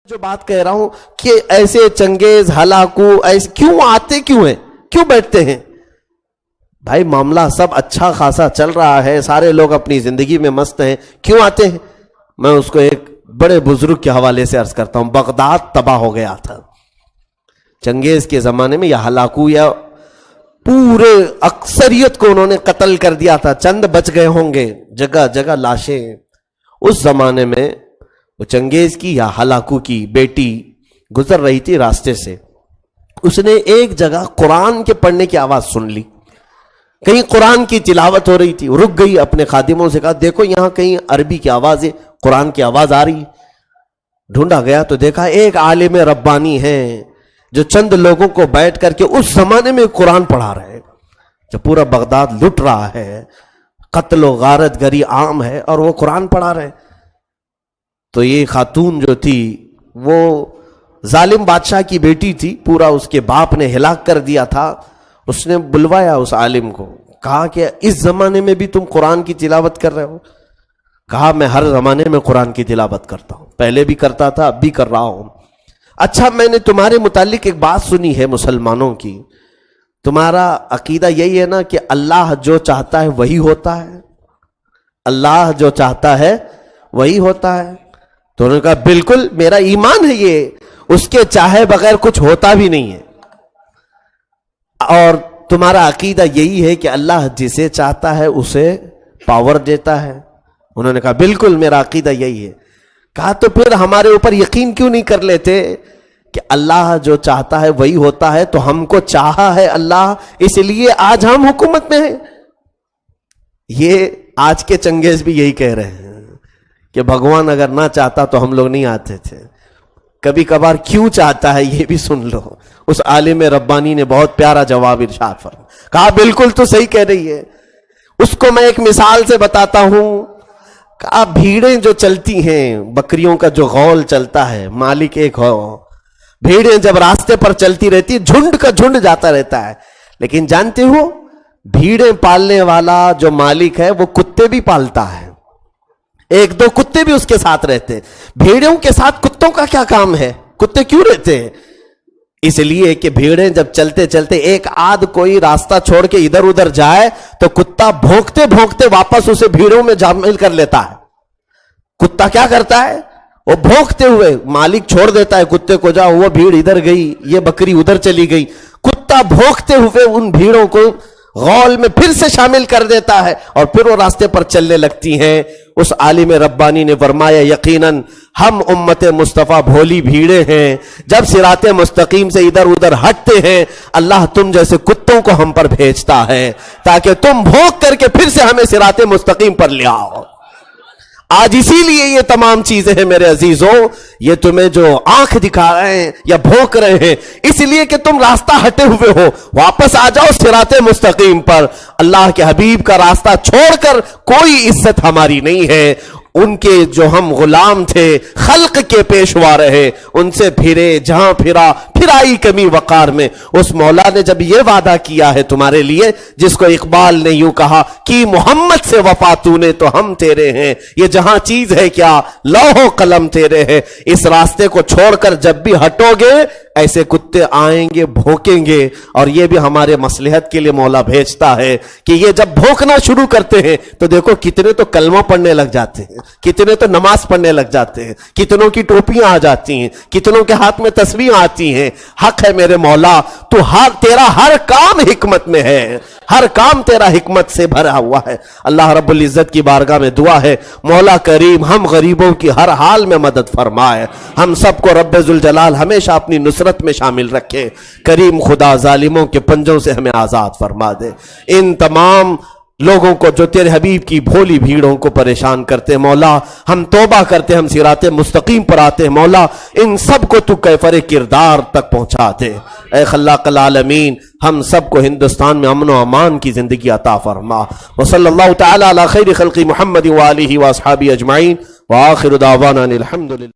جو بات کہہ رہا ہوں کہ ایسے چنگیز ہلاکو ایسے کیوں آتے کیوں ہیں, کیوں بیٹھتے ہیں؟ بھائی معاملہ سب اچھا خاصا چل رہا ہے, سارے لوگ اپنی زندگی میں مست ہیں, کیوں آتے ہیں؟ میں اس کو ایک بڑے بزرگ کے حوالے سے عرض کرتا ہوں. بغداد تباہ ہو گیا تھا چنگیز کے زمانے میں, یا ہلاکو یا پورے اکثریت کو انہوں نے قتل کر دیا تھا, چند بچ گئے ہوں گے, جگہ جگہ لاشیں. اس زمانے میں وہ چنگیز کی یا ہلاکو کی بیٹی گزر رہی تھی راستے سے, اس نے ایک جگہ قرآن کے پڑھنے کی آواز سن لی, کہیں قرآن کی تلاوت ہو رہی تھی, رک گئی, اپنے خادموں سے کہا دیکھو یہاں کہیں عربی کی آواز ہے, قرآن کی آواز آ رہی. ڈھونڈا گیا تو دیکھا ایک عالم ربانی ہے جو چند لوگوں کو بیٹھ کر کے اس زمانے میں قرآن پڑھا رہے, جب پورا بغداد لٹ رہا ہے, قتل و غارت گری عام ہے, اور وہ قرآن پڑھا رہے. تو یہ خاتون جو تھی وہ ظالم بادشاہ کی بیٹی تھی, پورا اس کے باپ نے ہلاک کر دیا تھا. اس نے بلوایا اس عالم کو, کہا کہ اس زمانے میں بھی تم قرآن کی تلاوت کر رہے ہو؟ کہا میں ہر زمانے میں قرآن کی تلاوت کرتا ہوں, پہلے بھی کرتا تھا, اب بھی کر رہا ہوں. اچھا میں نے تمہارے متعلق ایک بات سنی ہے مسلمانوں کی, تمہارا عقیدہ یہی ہے نا کہ اللہ جو چاہتا ہے وہی ہوتا ہے, اللہ جو چاہتا ہے وہی ہوتا ہے. تو انہوں نے کہا بالکل میرا ایمان ہے یہ, اس کے چاہے بغیر کچھ ہوتا بھی نہیں ہے. اور تمہارا عقیدہ یہی ہے کہ اللہ جسے چاہتا ہے اسے پاور دیتا ہے. انہوں نے کہا بالکل میرا عقیدہ یہی ہے. کہا تو پھر ہمارے اوپر یقین کیوں نہیں کر لیتے کہ اللہ جو چاہتا ہے وہی ہوتا ہے, تو ہم کو چاہا ہے اللہ, اس لیے آج ہم حکومت میں ہیں. یہ آج کے چنگیز بھی یہی کہہ رہے ہیں کہ بھگوان اگر نہ چاہتا تو ہم لوگ نہیں آتے تھے. کبھی کبھار کیوں چاہتا ہے یہ بھی سن لو. اس عالم ربانی نے بہت پیارا جواب ارشاد فرمایا, کہا بالکل تو صحیح کہہ رہی ہے. اس کو میں ایک مثال سے بتاتا ہوں. کہا بھیڑیں جو چلتی ہیں, بکریوں کا جو غول چلتا ہے, مالک ایک ہو, بھیڑیں جب راستے پر چلتی رہتی, جھنڈ کا جھنڈ جاتا رہتا ہے, لیکن جانتے ہو بھیڑیں پالنے والا جو مالک ہے وہ کتے بھی پالتا ہے, ایک دو کتے بھی اس کے ساتھ رہتے ہیں. بھیڑوں کے ساتھ کتوں کا کیا کام ہے؟ کتے کیوں رہتے ہیں؟ اس لیے کہ بھیڑیں جب چلتے چلتے ایک آدھ کوئی راستہ چھوڑ کے ادھر ادھر جائے تو کتا بھونکتے بھونکتے واپس اسے بھیڑوں میں شامل کر لیتا ہے. کتا کیا کرتا ہے؟ وہ بھونکتے ہوئے مالک چھوڑ دیتا ہے کتے کو, جاؤ, وہ بھیڑ ادھر گئی, یہ بکری ادھر چلی گئی, کتا بھونکتے ہوئے ان بھیڑوں کو غول میں پھر سے شامل کر دیتا ہے, اور پھر وہ راستے پر چلنے لگتی ہیں. اس عالم ربانی نے فرمایا یقیناً ہم امت مصطفیٰ بھولی بھیڑیں ہیں, جب صراط مستقیم سے ادھر ادھر ہٹتے ہیں اللہ تم جیسے کتوں کو ہم پر بھیجتا ہے تاکہ تم بھونک کر کے پھر سے ہمیں صراط مستقیم پر لے آؤ. آج اسی لیے یہ تمام چیزیں ہیں میرے عزیزوں, یہ تمہیں جو آنکھ دکھا رہے ہیں یا بھونک رہے ہیں اس لیے کہ تم راستہ ہٹے ہوئے ہو. واپس آ جاؤ صراط مستقیم پر. اللہ کے حبیب کا راستہ چھوڑ کر کوئی عزت ہماری نہیں ہے. ان کے جو ہم غلام تھے, خلق کے پیشوا رہے, ان سے پھرے, جہاں پھرا پھرائی کمی وقار میں. اس مولا نے جب یہ وعدہ کیا ہے تمہارے لیے, جس کو اقبال نے یوں کہا کہ محمد سے وفا تو نے تو ہم تیرے ہیں, یہ جہاں چیز ہے کیا لوح و قلم تیرے ہیں. اس راستے کو چھوڑ کر جب بھی ہٹو گے ایسے کتے آئیں گے, بھونکیں گے, اور یہ بھی ہمارے مصلحت کے لیے مولا بھیجتا ہے کہ یہ جب بھونکنا شروع کرتے ہیں تو دیکھو کتنے تو کلمہ پڑھنے لگ جاتے ہیں, کتنے تو نماز پڑھنے لگ جاتے ہیں, کتنوں کی ٹوپیاں آ جاتی ہیں, کتنوں کے ہاتھ میں تسبیح آتی ہیں. حق ہے میرے مولا, تو تیرا ہر کام حکمت میں ہے, ہر کام تیرا حکمت سے بھرا ہوا ہے. اللہ رب العزت کی بارگاہ میں دعا ہے مولا کریم ہم غریبوں کی ہر حال میں مدد فرمائے, ہم سب کو رب ذوالجلال ہمیشہ اپنی نصرت میں شامل رکھے. کریم خدا ظالموں کے پنجوں سے ہمیں آزاد فرما دے. ان تمام لوگوں کو جو تیرے حبیب کی بھولی بھیڑوں کو پریشان کرتے مولا, ہم توبہ کرتے, ہم صراط مستقیم پر آتے مولا, ان سب کو تو کیفر کردار تک پہنچا دے. اے خلاق العالمین ہم سب کو ہندوستان میں امن و امان کی زندگی عطا فرما. وصلی اللہ تعالی علی خیر خلق محمد وآلہ واصحابہ اجمعین, وآخر دعوانا الحمدللہ.